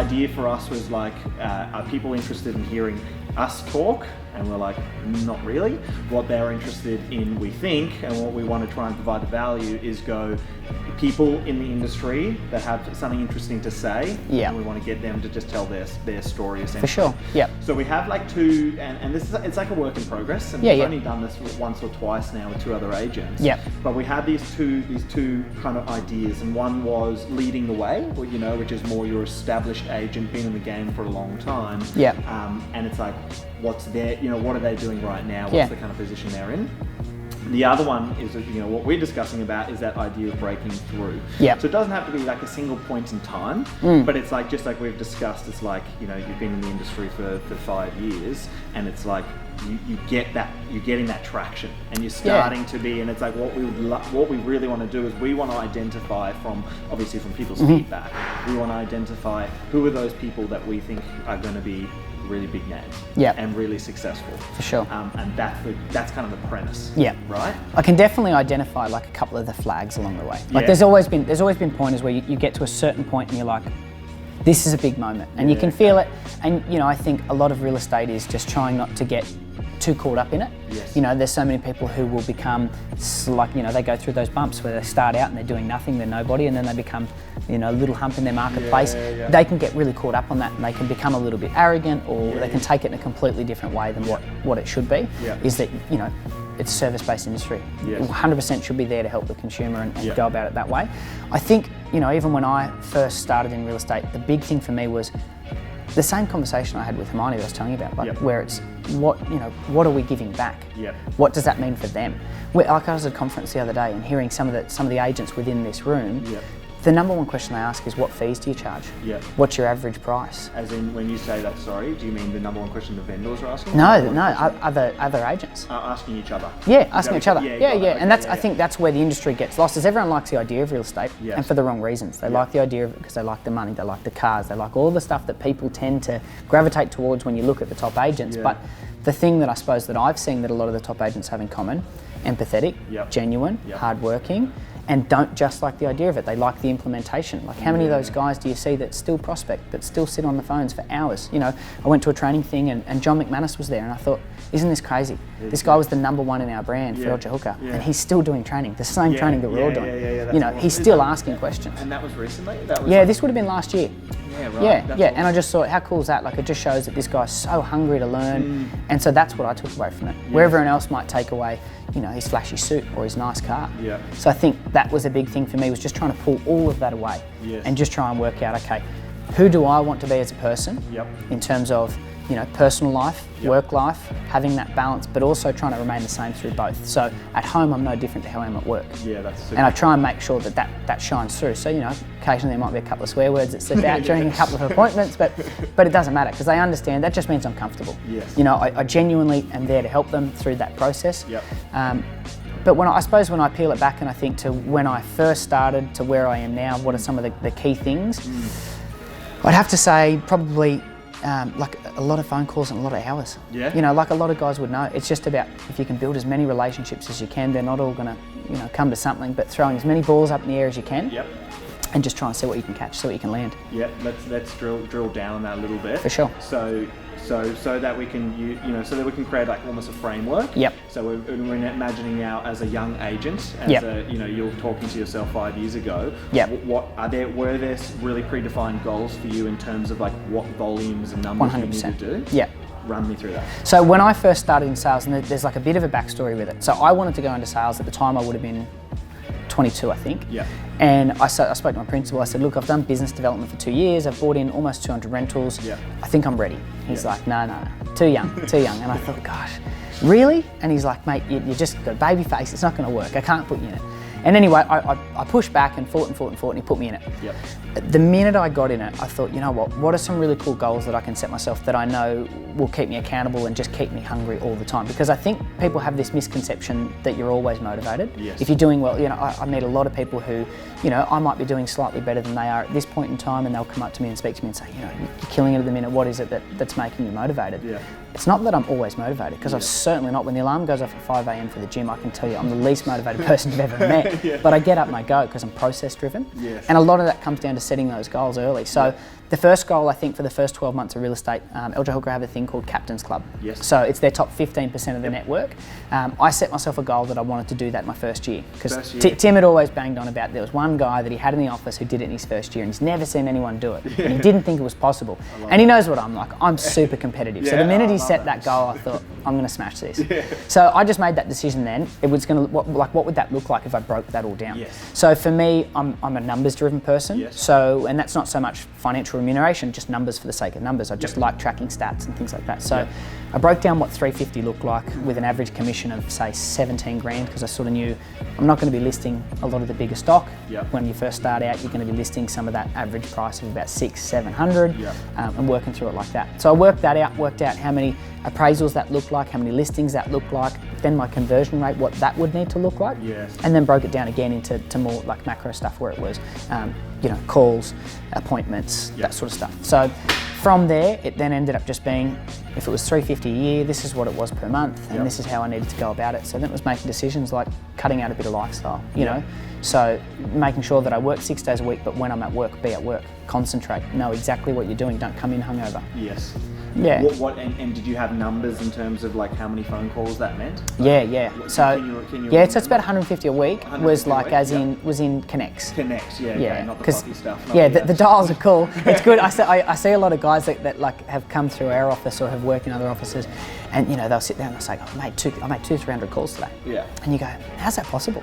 idea for us was like, are people interested in hearing us talk? And we're like, not really. What they're interested in, we think, and what we want to try and provide the value is people in the industry that have something interesting to say, and we want to get them to just tell their story essentially. For sure, yeah. So we have like two, and it's like a work in progress, and we've only done this once or twice now with 2 other agents. Yeah. But we had these two kind of ideas, and one was leading the way, which is more your established agent, been in the game for a long time. Yeah. And it's like, what's their, what are they doing right now? What's the kind of position they're in? The other one is, what we're discussing about is that idea of breaking through. Yeah. So it doesn't have to be like a single point in time, but it's like, just like we've discussed, it's like, you've been in the industry for 5 years, and it's like, you get that, you're getting that traction, and you're starting to be, and it's like, what we really want to do is we want to identify from people's feedback. We want to identify who are those people that we think are going to be really big names and really successful. For sure. And that's kind of the premise. Yeah. Right? I can definitely identify like a couple of the flags along the way. Like there's always been pointers where you get to a certain point and you're like, this is a big moment, and you can feel it. And I think a lot of real estate is just trying not to get too caught up in it. Yes. There's so many people who will become like, they go through those bumps where they start out and they're doing nothing, they're nobody, and then they become, a little hump in their marketplace. They can get really caught up on that, and they can become a little bit arrogant, or they can take it in a completely different way than what it should be. Is that, it's a service-based industry. 100% should be there to help the consumer and go about it that way. I think, even when I first started in real estate, the big thing for me was the same conversation I had with Hermione that I was telling you about, like where it's what are we giving back? What does that mean for them? Like I was at a conference the other day and hearing some of the agents within this room. The number one question they ask is, what fees do you charge? What's your average price? As in, when you say that, sorry, do you mean the number one question the vendors are asking? No, other agents. Asking each other. Yeah, asking each other. And I think that's where the industry gets lost, is everyone likes the idea of real estate, and for the wrong reasons. They like the idea of it because they like the money, they like the cars, they like all the stuff that people tend to gravitate towards when you look at the top agents. But the thing that I suppose that I've seen that a lot of the top agents have in common, empathetic, genuine, hardworking, and don't just like the idea of it, they like the implementation. Like how many of those guys do you see that still prospect, that still sit on the phones for hours? I went to a training thing and John McManus was there, and I thought, isn't this crazy? This guy was the #1 in our brand, Farrugia Hooker, and he's still doing training, the same training that we're all doing. He's still asking questions. And that was recently? This would have been last year. Yeah, right. Awesome. And I just thought, how cool is that? Like, it just shows that this guy's so hungry to learn, and so that's what I took away from it. Where everyone else might take away, his flashy suit or his nice car. So I think that was a big thing for me, was just trying to pull all of that away and just try and work out, okay, who do I want to be as a person in terms of personal life, work life, having that balance, but also trying to remain the same through both. So at home, I'm no different to how I am at work. That's super. And I try and make sure that shines through. So, occasionally there might be a couple of swear words that slip out during a couple of appointments, but it doesn't matter, because they understand that just means I'm comfortable. I genuinely am there to help them through that process. But when I peel it back and I think to when I first started to where I am now, what are some of the key things? I'd have to say probably like a lot of phone calls and a lot of hours. Like a lot of guys would know, it's just about, if you can build as many relationships as you can, they're not all gonna come to something, but throwing as many balls up in the air as you can. And just try and see what you can catch, see what you can land. Let's drill down on that a little bit. For sure. So that we can so that we can create like almost a framework. So we're imagining now as a young agent, as you're talking to yourself 5 years ago. Were there really predefined goals for you in terms of like what volumes and numbers 100%. You need to do? Run me through that. So when I first started in sales, and there's like a bit of a backstory with it. So I wanted to go into sales at the time. I would have been 22, I think. And I spoke to my principal. I said, look, I've done business development for 2 years. I've bought in almost 200 rentals. I think I'm ready. He's like, no, too young. And I thought, gosh, really? And he's like, mate, you just got a baby face. It's not going to work. I can't put you in it. And anyway, I pushed back and fought, and he put me in it. The minute I got in it, I thought, you know what are some really cool goals that I can set myself that I know will keep me accountable and just keep me hungry all the time? Because I think people have this misconception that you're always motivated. If you're doing well, I meet a lot of people who, I might be doing slightly better than they are at this point in time, and they'll come up to me and speak to me and say, you're killing it at the minute. What is it that's making you motivated? it's not that I'm always motivated, because I'm certainly not. When the alarm goes off at 5 a.m. for the gym, I can tell you I'm the least motivated person you've ever met. But I get up and I go because I'm process driven. And a lot of that comes down to setting those goals early. So the first goal, I think, for the first 12 months of real estate, LJ Hooker have a thing called Captain's Club. So it's their top 15% of the network. I set myself a goal that I wanted to do that my first year, because Tim had always banged on about there was one guy that he had in the office who did it in his first year, and he's never seen anyone do it. And he didn't think it was possible. And he knows what I'm like. I'm super competitive. So the minute he set that goal, I thought, I'm going to smash this. So I just made that decision then. It was going to, what would that look like if I broke that all down? So for me, I'm a numbers driven person. So, and that's not so much financial remuneration, just numbers for the sake of numbers. I just like tracking stats and things like that. So I broke down what 350 looked like with an average commission of, say, 17 grand, because I sort of knew I'm not going to be listing a lot of the bigger stock. When you first start out, you're going to be listing some of that average price of about 600-700 and working through it like that. So I worked that out, worked out how many appraisals that looked like, how many listings that looked like, then my conversion rate, what that would need to look like, and then broke it down again into more like macro stuff where it was, you know, calls, appointments, that sort of stuff. So from there, it then ended up just being, if it was 350 a year, this is what it was per month, and this is how I needed to go about it. So then it was making decisions like cutting out a bit of lifestyle, you know. So making sure that I work 6 days a week, but when I'm at work, be at work, concentrate, know exactly what you're doing, don't come in hungover. And did you have numbers in terms of like how many phone calls that meant? So can you so it's about 150 a week. 150 was like was in connects. Connects, not the coffee stuff. The dials are cool. It's good. I see a lot of guys that like have come through our office or have worked in other offices, and you know they'll sit down and they'll say, I made 200-300 calls today. And you go, how's that possible?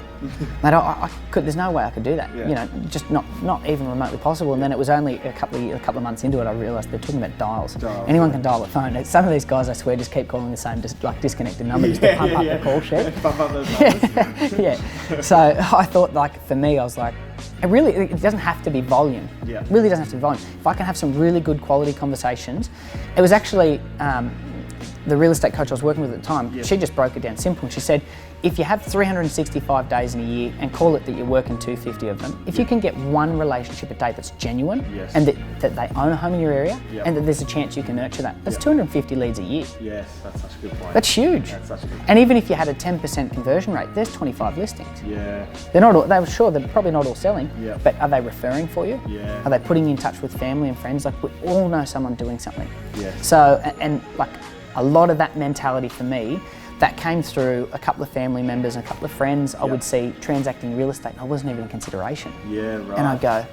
Mate, I could. There's no way I could do that. You know, just not even remotely possible. And then it was only a couple of months into it, I realised they're talking about dials. Anyone can dial a phone. Some of these guys, I swear, just keep calling the same, just like disconnected numbers to pump up the call sheet. Pump up those numbers. So I thought, like, for me, I was like, it doesn't have to be volume. It really doesn't have to be volume. If I can have some really good quality conversations, it was actually the real estate coach I was working with at the time. She just broke it down simple. She said, if you have 365 days in a year and call it that you're working 250 of them, if you can get one relationship a day that's genuine and that they own a home in your area and that there's a chance you can nurture that, that's 250 leads a year. Yes, that's such a good point. That's huge. That's such a good point. And even if you had a 10% conversion rate, there's 25 listings. They're not all, they're probably not all selling, but are they referring for you? Are they putting you in touch with family and friends? Like, we all know someone doing something. So, and like a lot of that mentality for me, that came through a couple of family members and a couple of friends I would see transacting real estate, and I wasn't even in consideration. And I'd go,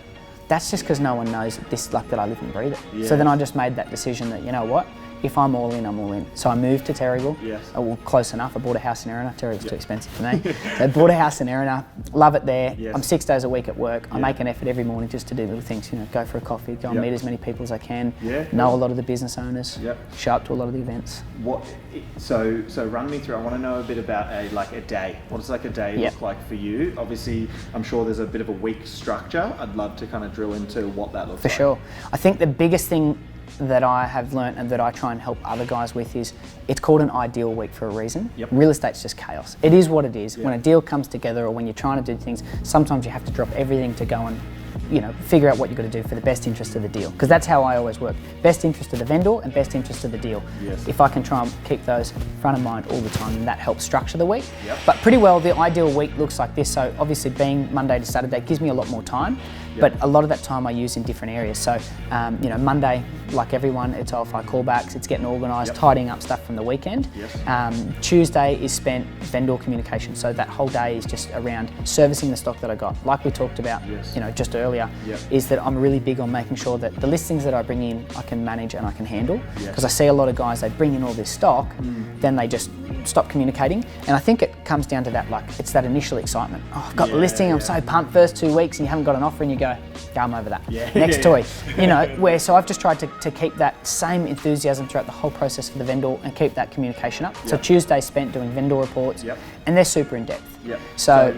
that's just because no one knows this, like, that I live and breathe it. So then I just made that decision that, you know what, if I'm all in, I'm all in. So I moved to Terrigal. Well, close enough. I bought a house in Erina. Terrigal's too expensive for me. So I bought a house in Erina. Love it there. I'm 6 days a week at work. I make an effort every morning just to do little things. You know, go for a coffee, go and meet as many people as I can. Know a lot of the business owners. Show up to a lot of the events. So run me through. I want to know a bit about a day. What does like a day look like for you? Obviously, I'm sure there's a bit of a week structure. I'd love to kind of drill into what that looks like. For sure. I think the biggest thing that I have learnt and that I try and help other guys with is, it's called an ideal week for a reason. Real estate's just chaos. It is what it is. When a deal comes together or when you're trying to do things, sometimes you have to drop everything to go and, you know, figure out what you've got to do for the best interest of the deal. Because that's how I always work. Best interest of the vendor and best interest of the deal. If I can try and keep those front of mind all the time, then that helps structure the week. But pretty well, the ideal week looks like this. So obviously being Monday to Saturday gives me a lot more time. But a lot of that time I use in different areas. So, you know, Monday, like everyone, it's OFI callbacks, it's getting organised, tidying up stuff from the weekend. Tuesday is spent vendor communication. So that whole day is just around servicing the stock that I got. Like we talked about, you know, just earlier, is that I'm really big on making sure that the listings that I bring in, I can manage and I can handle. Because I see a lot of guys, they bring in all this stock, then they just stop communicating. And I think it comes down to that, like, it's that initial excitement. Oh, I've got the listing, I'm so pumped, first 2 weeks, and you haven't got an offer, and you go, I'm over that. Next toy. You know, so I've just tried to keep that same enthusiasm throughout the whole process for the vendor and keep that communication up. So Tuesday spent doing vendor reports, and they're super in depth. So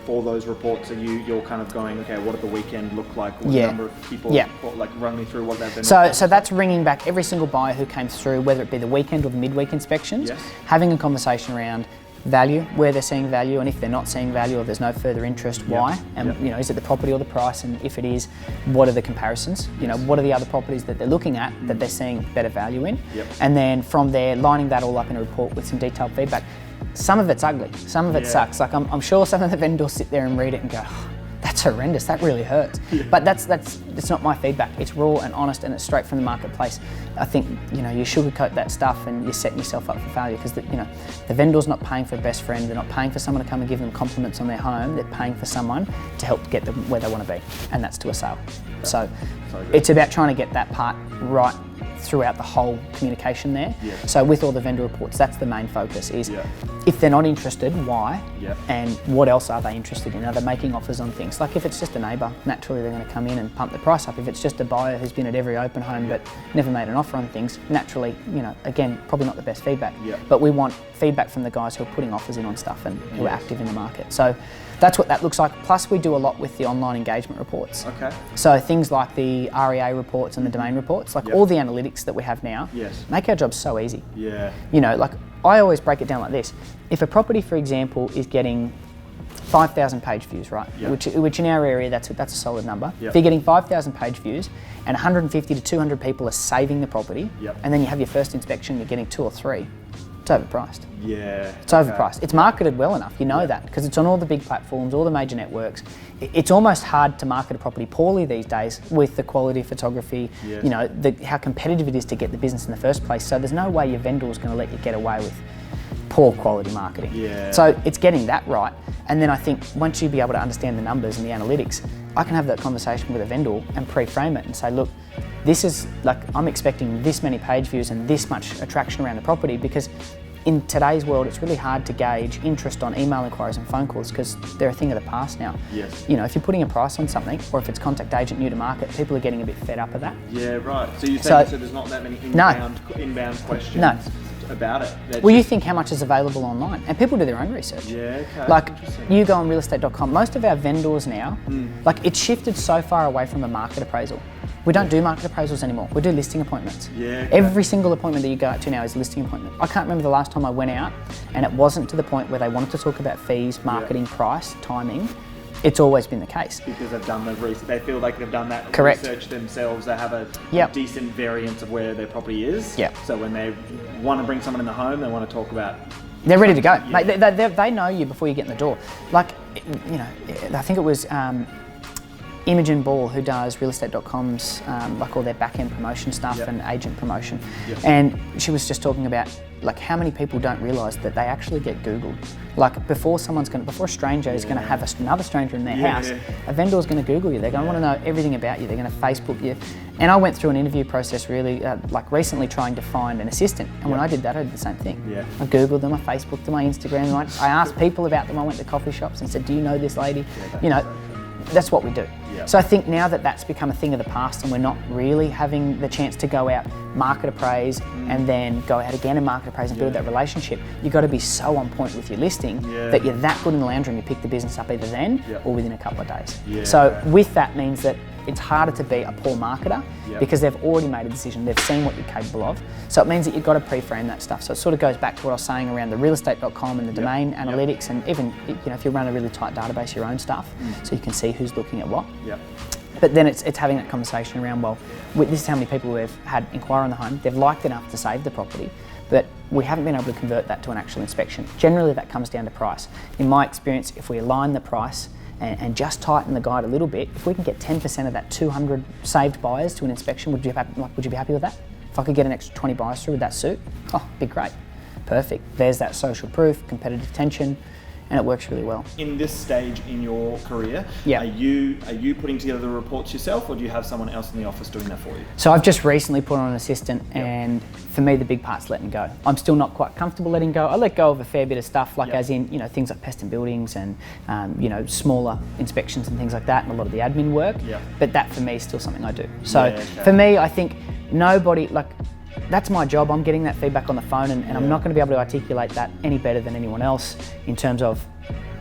for those reports, you're kind of going, okay, what did the weekend look like? What number of people? Like, run me through what that vendor. So that's ringing back every single buyer who came through, whether it be the weekend or the midweek inspections, having a conversation around, value, where they're seeing value, and if they're not seeing value or there's no further interest, why? And you know, is it the property or the price? And if it is, what are the comparisons? You know, what are the other properties that they're looking at that they're seeing better value in? And then from there, lining that all up in a report with some detailed feedback. Some of it's ugly, some of it sucks. Like I'm sure some of the vendors sit there and read it and go, oh, that's horrendous, that really hurts. But it's not my feedback. It's raw and honest, and it's straight from the marketplace. I think, you know, you sugarcoat that stuff and you're setting yourself up for failure, because you know, the vendor's not paying for a best friend, they're not paying for someone to come and give them compliments on their home, they're paying for someone to help get them where they want to be, and that's to a sale. So it's about trying to get that part right throughout the whole communication there. So with all the vendor reports, that's the main focus, is if they're not interested, why? And what else are they interested in? Are they making offers on things? Like if it's just a neighbour, naturally they're going to come in and pump the price up. If it's just a buyer who's been at every open home but never made an offer on things, naturally, you know, again, probably not the best feedback. But we want feedback from the guys who are putting offers in on stuff and who are active in the market. So that's what that looks like. Plus we do a lot with the online engagement reports. So things like the REA reports and the domain reports, like all the analytics that we have now, make our jobs so easy. You know, like I always break it down like this. If a property, for example, is getting 5,000 page views, right? Which in our area, that's a solid number. If you're getting 5,000 page views and 150 to 200 people are saving the property, and then you have your first inspection, you're getting 2 or 3, it's overpriced. It's overpriced. It's marketed well enough, you know that, because it's on all the big platforms, all the major networks. It's almost hard to market a property poorly these days with the quality of photography, you know, how competitive it is to get the business in the first place. So there's no way your vendor is going to let you get away with poor quality marketing. So it's getting that right. And then I think once you be able to understand the numbers and the analytics, I can have that conversation with a vendor and pre-frame it and say, look, this is like, I'm expecting this many page views and this much attraction around the property, because in today's world, it's really hard to gauge interest on email inquiries and phone calls because they're a thing of the past now. You know, if you're putting a price on something, or if it's contact agent new to market, people are getting a bit fed up of that. So you're saying so there's not that many inbound questions about it? Well, you think how much is available online, and people do their own research. Like you go on realestate.com, most of our vendors now, like it's shifted so far away from a market appraisal. We don't do market appraisals anymore. We do listing appointments. Every single appointment that you go out to now is a listing appointment. I can't remember the last time I went out and it wasn't to the point where they wanted to talk about fees, marketing, price, timing. It's always been the case. Because they've done the research. They feel like they've done that research themselves. They have a decent variance of where their property is. So when they want to bring someone in the home, they want to talk about... They're ready to go. Mate, they know you before you get in the door. Like, you know, I think it was... Imogen Ball, who does realestate.com's like all their back-end promotion stuff and agent promotion. And she was just talking about like how many people don't realise that they actually get Googled. Like before a stranger is going to have another stranger in their house, a vendor's going to Google you. They're going to want to know everything about you. They're going to Facebook you. And I went through an interview process really, like recently trying to find an assistant. And when I did that, I did the same thing. I Googled them, I Facebooked them, I Instagrammed them. I asked people about them. I went to coffee shops and said, do you know this lady? You know, that's what we do. So I think now that that's become a thing of the past and we're not really having the chance to go out, market appraise, and then go out again and market appraise and build that relationship, you've got to be so on point with your listing that you're that good in the lounge room, you pick the business up either then or within a couple of days. So with that means that it's harder to be a poor marketer because they've already made a decision, they've seen what you're capable of. So it means that you've got to pre-frame that stuff. So it sort of goes back to what I was saying around the realestate.com and the domain analytics, and even, you know, if you run a really tight database, your own stuff, so you can see who's looking at what. But then it's having that conversation around, well, this is how many people we've had inquire on the home, they've liked enough to save the property, but we haven't been able to convert that to an actual inspection. Generally that comes down to price. In my experience, if we align the price and just tighten the guide a little bit, if we can get 10% of that 200 saved buyers to an inspection, would you be happy with that? If I could get an extra 20 buyers through with that suit, be great. Perfect. There's that social proof, competitive tension, and it works really well. In this stage in your career, are you putting together the reports yourself, or do you have someone else in the office doing that for you? So I've just recently put on an assistant, and for me the big part's letting go. I'm still not quite comfortable letting go. I let go of a fair bit of stuff, like as in, you know, things like pest and buildings and you know, smaller inspections and things like that, and a lot of the admin work. But that for me is still something I do. So for me, I think nobody, like, that's my job. I'm getting that feedback on the phone, and I'm not going to be able to articulate that any better than anyone else in terms of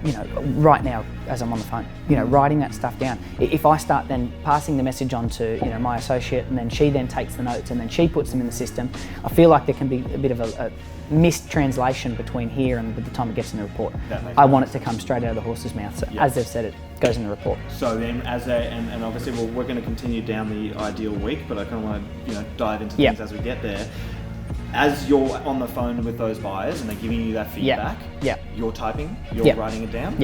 you know, right now as I'm on the phone, you know, writing that stuff down. If I start then passing the message on to, you know, my associate, and then she then takes the notes and then she puts them in the system, I feel like there can be a bit of a mistranslation between here and by the time it gets in the report. I want it to come straight out of the horse's mouth. So as they've said, it goes in the report. So then, and obviously, we're going to continue down the ideal week, but I kind of want to, you know, dive into things as we get there. As you're on the phone with those buyers and they're giving you that feedback, you're typing, you're writing it down.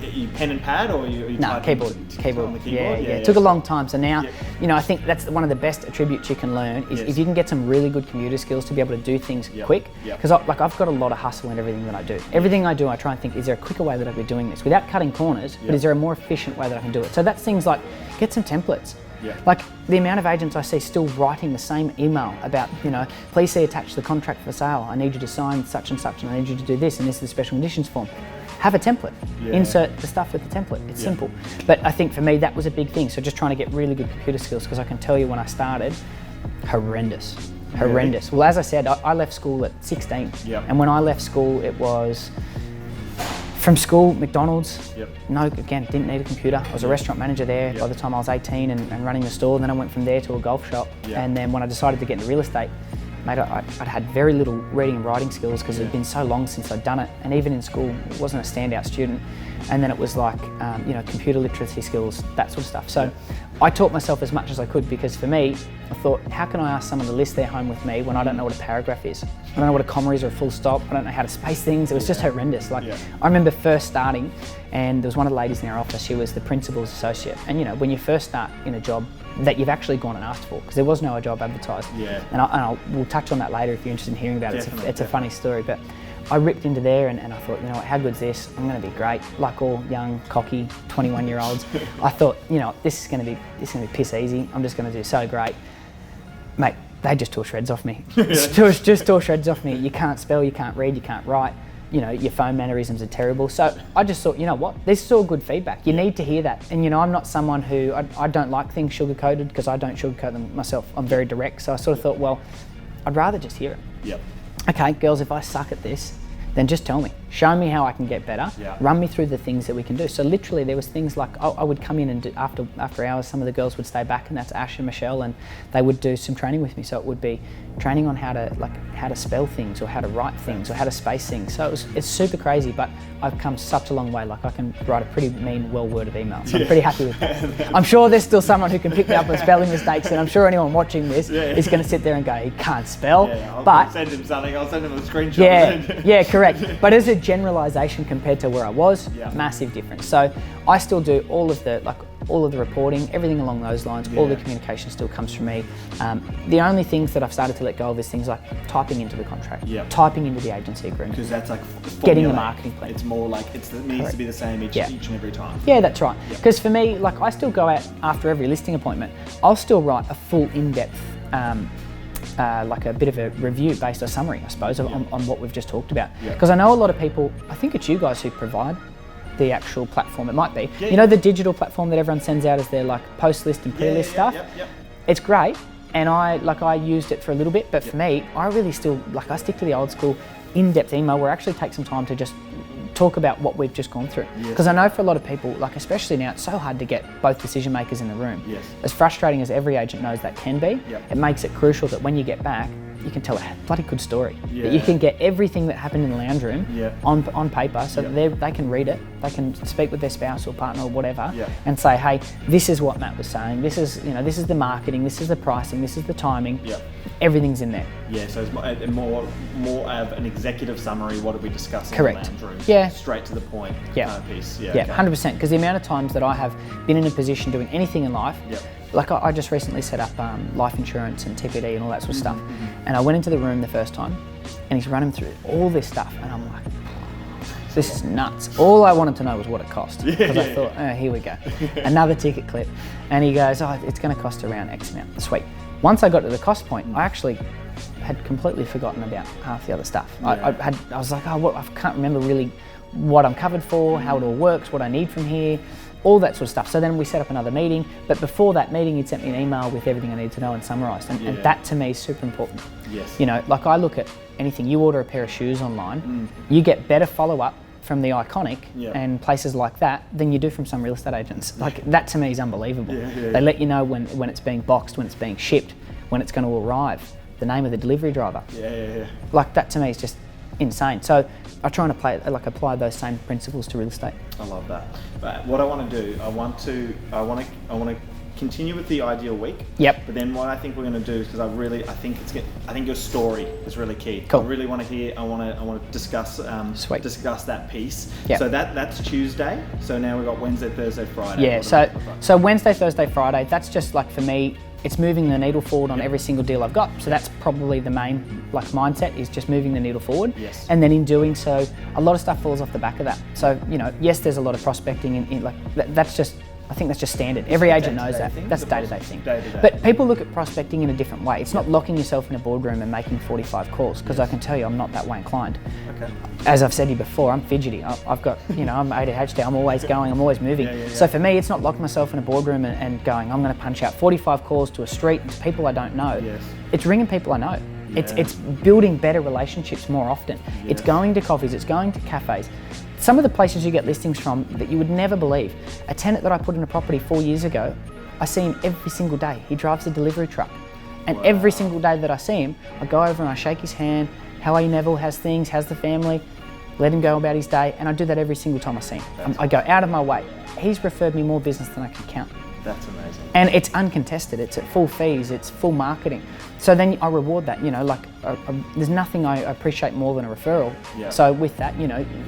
You pen and pad, or you typing? Keyboard. On the keyboard. Yeah. It took a long time. So now, you know, I think that's one of the best attributes you can learn is if you can get some really good computer skills to be able to do things quick. Because I've got a lot of hustle in everything that I do. Everything I do, I try and think, is there a quicker way that I could be doing this without cutting corners? But is there a more efficient way that I can do it? So that's things like get some templates. Like the amount of agents I see still writing the same email about, you know, please see attached the contract for sale. I need you to sign such and such, and I need you to do this, and this is the special conditions form. Have a template. Insert the stuff with the template. It's simple. But I think for me that was a big thing. So just trying to get really good computer skills, because I can tell you when I started, horrendous. Well, as I said, I left school at 16, and when I left school, it was from school, McDonald's. No, again, didn't need a computer. I was a restaurant manager there by the time I was 18 and running the store. And then I went from there to a golf shop. And then when I decided to get into real estate, mate, I'd had very little reading and writing skills because it had been so long since I'd done it. And even in school, I wasn't a standout student. And then it was like, you know, computer literacy skills, that sort of stuff. So I taught myself as much as I could, because for me, I thought, how can I ask someone to list their home with me when I don't know what a paragraph is? I don't know what a comma is or a full stop. I don't know how to space things. It was just horrendous. Like, I remember first starting, and there was one of the ladies in our office. She was the principal's associate. And you know, when you first start in a job that you've actually gone and asked for, because there was no job advertised. And we'll touch on that later if you're interested in hearing about it. It's a funny story. But I ripped into there and I thought, you know what, how good's this? I'm going to be great. Like all young, cocky 21-year-olds, I thought, you know, this is going to be piss easy. I'm just going to do so great. Mate, they just tore shreds off me. Just tore shreds off me. You can't spell, you can't read, you can't write. You know, your phone mannerisms are terrible. So I just thought, you know what, this is all good feedback. You need to hear that. And you know, I'm not someone who, I don't like things sugar-coated, because I don't sugarcoat them myself. I'm very direct. So I sort of thought, well, I'd rather just hear it. Okay, girls, if I suck at this, then just tell me. Show me how I can get better. Run me through the things that we can do. So literally there was things like, I would come in and do, after hours, some of the girls would stay back, and that's Ash and Michelle, and they would do some training with me. So it would be training on how to spell things, or how to write things, or how to space things. So it's super crazy, but I've come such a long way. Like, I can write a pretty mean, well-worded email. So I'm pretty happy with that. I'm sure there's still someone who can pick me up on spelling mistakes, and I'm sure anyone watching this is going to sit there and go, he can't spell. I'll send him something. I'll send him a screenshot. Yeah, correct. But as a generalisation compared to where I was, massive difference. So I still do all of the reporting, everything along those lines. All the communication still comes from me. The only things that I've started to let go of is things like typing into the contract, typing into the agency agreement. Because that's like getting the marketing plan. It's more like it needs to be the same each and every time. Yeah, that's right. Because for me, like, I still go out after every listing appointment. I'll still write a full in-depth like a bit of a review based on summary, I suppose, on what we've just talked about. Because I know a lot of people, I think it's you guys who provide the actual platform. It might be. You know, the digital platform that everyone sends out as their like post list and pre-list stuff? It's great, and I used it for a little bit, but for me, I really still, like, I stick to the old school in-depth email where I actually take some time to just talk about what we've just gone through. Because I know for a lot of people, like especially now, it's so hard to get both decision makers in the room. As frustrating as every agent knows that can be, it makes it crucial that when you get back, you can tell a bloody good story. That you can get everything that happened in the lounge room on paper, so that they can read it, they can speak with their spouse or partner or whatever, and say, hey, this is what Matt was saying. This is, you know, this is the marketing, this is the pricing, this is the timing. Everything's in there. So it's more of an executive summary. What did we discuss in the lounge room? Straight to the point kind of piece. 100%. Because the amount of times that I have been in a position doing anything in life, like I just recently set up life insurance and TPD and all that sort of stuff. And I went into the room the first time, and he's running through all this stuff, and I'm like, this is nuts. All I wanted to know was what it cost, because I thought, oh, here we go, another ticket clip. And he goes, oh, it's going to cost around X amount. Sweet. Once I got to the cost point, I actually had completely forgotten about half the other stuff. I was like, oh, I can't remember really what I'm covered for, how it all works, what I need from here, all that sort of stuff. So then we set up another meeting, but before that meeting, he'd sent me an email with everything I needed to know and summarised, and that to me is super important. You know, like I look at anything, you order a pair of shoes online, you get better follow-up from the Iconic and places like that than you do from some real estate agents. Like that to me is unbelievable. They let you know when it's being boxed, when it's being shipped, when it's going to arrive, the name of the delivery driver. Like that to me is just insane. So I try and apply those same principles to real estate. I love that. But what I want to do, I want to continue with the ideal week. But then what I think we're going to do is, because I think your story is really key. I really want to hear. I want to discuss that piece. So that's Tuesday. So now we've got Wednesday, Thursday, Friday. So Wednesday, Thursday, Friday. That's just like for me. It's moving the needle forward on every single deal I've got. So that's probably the main mindset, is just moving the needle forward. And then in doing so, a lot of stuff falls off the back of that. So, yes, there's a lot of prospecting that's just, I think that's just standard. Every agent knows that. That's a day-to-day thing. But people look at prospecting in a different way. It's not locking yourself in a boardroom and making 45 calls, because I can tell you I'm not that way inclined. As I've said to you before, I'm fidgety. I've got, I'm ADHD, I'm always going, I'm always moving. So for me, it's not locking myself in a boardroom and going, I'm going to punch out 45 calls to a street and to people I don't know. It's ringing people I know. It's building better relationships more often. It's going to coffees, it's going to cafes. Some of the places you get listings from that you would never believe. A tenant that I put in a property 4 years ago, I see him every single day. He drives a delivery truck. And every single day that I see him, I go over and I shake his hand. How are you, Neville? How's things? How's the family? Let him go about his day. And I do that every single time I see him. I go out of my way. He's referred me more business than I can count. That's amazing. And it's uncontested. It's at full fees. It's full marketing. So then I reward that. There's nothing I appreciate more than a referral. So with that,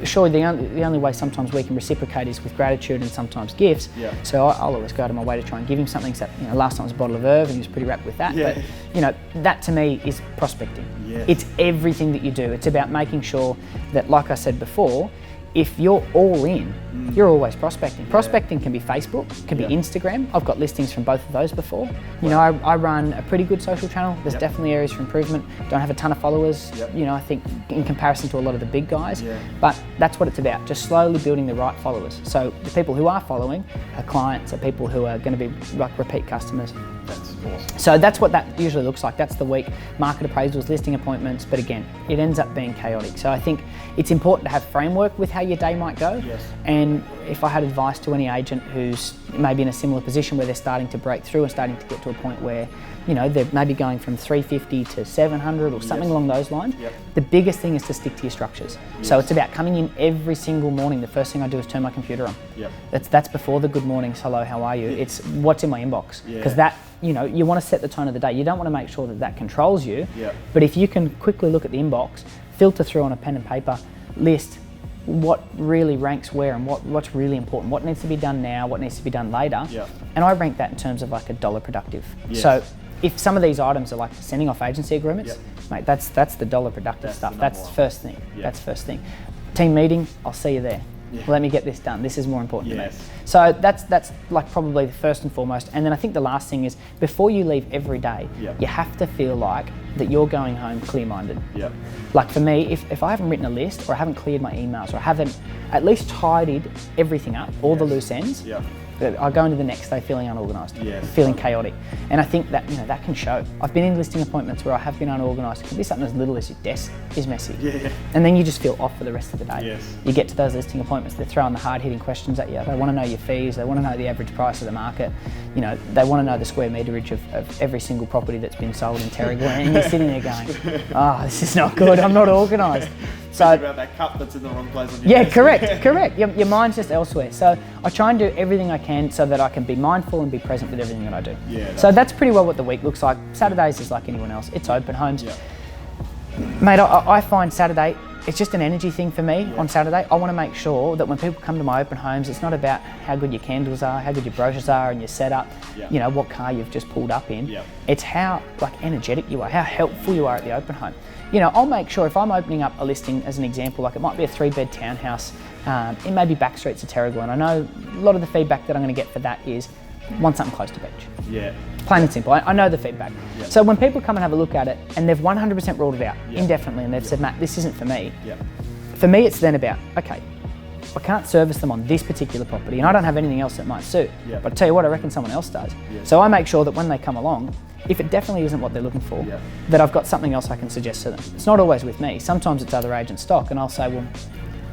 sure, the only way sometimes we can reciprocate is with gratitude and sometimes gifts. So I'll always go out of my way to try and give him something. So last time was a bottle of Irv, and he was pretty wrapped with that. But that to me is prospecting. It's everything that you do. It's about making sure that, like I said before, if you're all in, you're always prospecting. Prospecting can be Facebook, can be Instagram. I've got listings from both of those before. I run a pretty good social channel. There's definitely areas for improvement. Don't have a ton of followers, I think in comparison to a lot of the big guys. But that's what it's about, just slowly building the right followers. So the people who are following are clients, are people who are going to be like repeat customers. That's awesome. So that's what that usually looks like. That's the week. Market appraisals, listing appointments, but again, it ends up being chaotic. So I think it's important to have framework with how your day might go. And if I had advice to any agent who's maybe in a similar position where they're starting to break through and starting to get to a point where they're maybe going from 350 to 700 or something along those lines, the biggest thing is to stick to your structures. So it's about coming in every single morning. The first thing I do is turn my computer on. That's before the good mornings, hello, how are you? It's what's in my inbox, because that, you want to set the tone of the day. You don't want to make sure that controls you, but if you can quickly look at the inbox, filter through on a pen and paper, list what really ranks where and what's really important, what needs to be done now, what needs to be done later, and I rank that in terms of like a dollar productive. So if some of these items are like sending off agency agreements, mate, that's the dollar productive stuff. That's first thing. That's first thing. Team meeting, I'll see you there. Let me get this done. This is more important to me. So that's like probably the first and foremost. And then I think the last thing is, before you leave every day, you have to feel like that you're going home clear-minded. Like for me, if I haven't written a list, or I haven't cleared my emails, or I haven't at least tidied everything up, all the loose ends, I go into the next day feeling unorganised, feeling chaotic. And I think that that can show. I've been in listing appointments where I have been unorganised. It could be something as little as your desk is messy. And then you just feel off for the rest of the day. You get to those listing appointments, they're throwing the hard-hitting questions at you. They want to know your fees, they want to know the average price of the market, they want to know the square meterage of every single property that's been sold in Terrigal, and you're sitting there going, this is not good, I'm not organised. So about that cup that's in the wrong place on your desk. correct. Your mind's just elsewhere. So I try and do everything I can so that I can be mindful and be present with everything that I do. So that's pretty well what the week looks like. Saturdays is like anyone else. It's open homes. Mate, I find Saturday, it's just an energy thing for me. On Saturday, I want to make sure that when people come to my open homes, it's not about how good your candles are, how good your brochures are and your setup, what car you've just pulled up in. It's how energetic you are, how helpful you are at the open home. I'll make sure if I'm opening up a listing, as an example, like it might be a 3-bed townhouse in maybe back streets of Terrigal, and I know a lot of the feedback that I'm going to get for that is, want something close to beach. Plain and simple. I know the feedback. So when people come and have a look at it and they've 100% ruled it out indefinitely, and they've said, Matt, this isn't for me. For me, it's then about, okay, I can't service them on this particular property and I don't have anything else that might suit. But I tell you what, I reckon someone else does. So I make sure that when they come along, if it definitely isn't what they're looking for, that I've got something else I can suggest to them. It's not always with me. Sometimes it's other agent stock, and I'll say, well,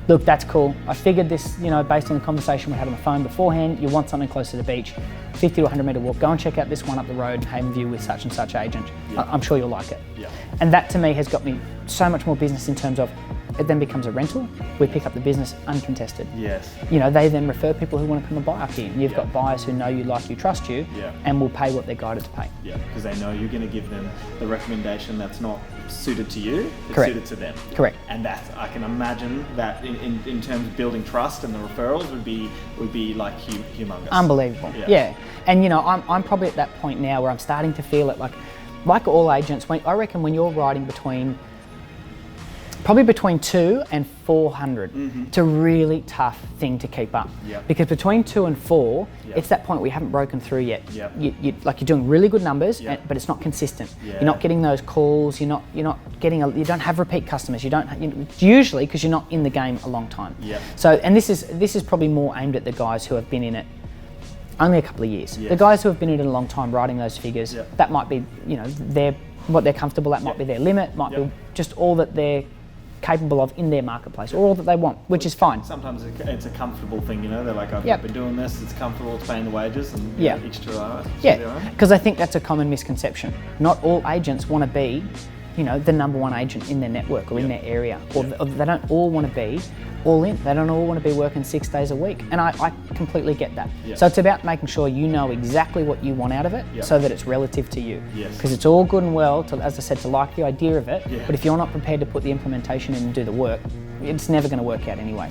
look, that's cool. I figured this, you know, based on the conversation we had on the phone beforehand, you want something closer to the beach, 50 to 100 metre walk. Go and check out this one up the road in Haven View with such and such agent. I'm sure you'll like it. And that to me has got me so much more business in terms of it then becomes a rental. We pick up the business uncontested. You know, they then refer people who want to come and buy up here. And you've got buyers who know you, like you, trust you, and will pay what they're guided to pay. Because they know you're going to give them the recommendation that's not suited to you, it's suited to them. And that, I can imagine that in terms of building trust and the referrals would be like humongous. Unbelievable. And you know, I'm probably at that point now where I'm starting to feel it like all agents. I reckon when you're riding probably between 200 and 400, it's a really tough thing to keep up. Because between 2 and 4, it's that point where you haven't broken through yet. You're doing really good numbers, but it's not consistent. You're not getting those calls. You're not getting. You don't have repeat customers. You don't. Usually because you're not in the game a long time. So, and this is probably more aimed at the guys who have been in it only a couple of years. The guys who have been in it a long time, riding those figures, that might be, you know, what they're comfortable. That might be their limit. Might be just all that they're capable of in their marketplace, or all that they want, which is fine. Sometimes it's a comfortable thing, you know. They're like, I've been doing this. It's comfortable. It's paying the wages, and each to their own. Because I think that's a common misconception. Not all agents want to be, you know, the number one agent in their network or in their area, or they don't all want to be all in. They don't all want to be working 6 days a week, and I completely get that. So it's about making sure you know exactly what you want out of it, so that it's relative to you. Because it's all good and well, to, as I said, to like the idea of it, but if you're not prepared to put the implementation in and do the work, it's never going to work out anyway.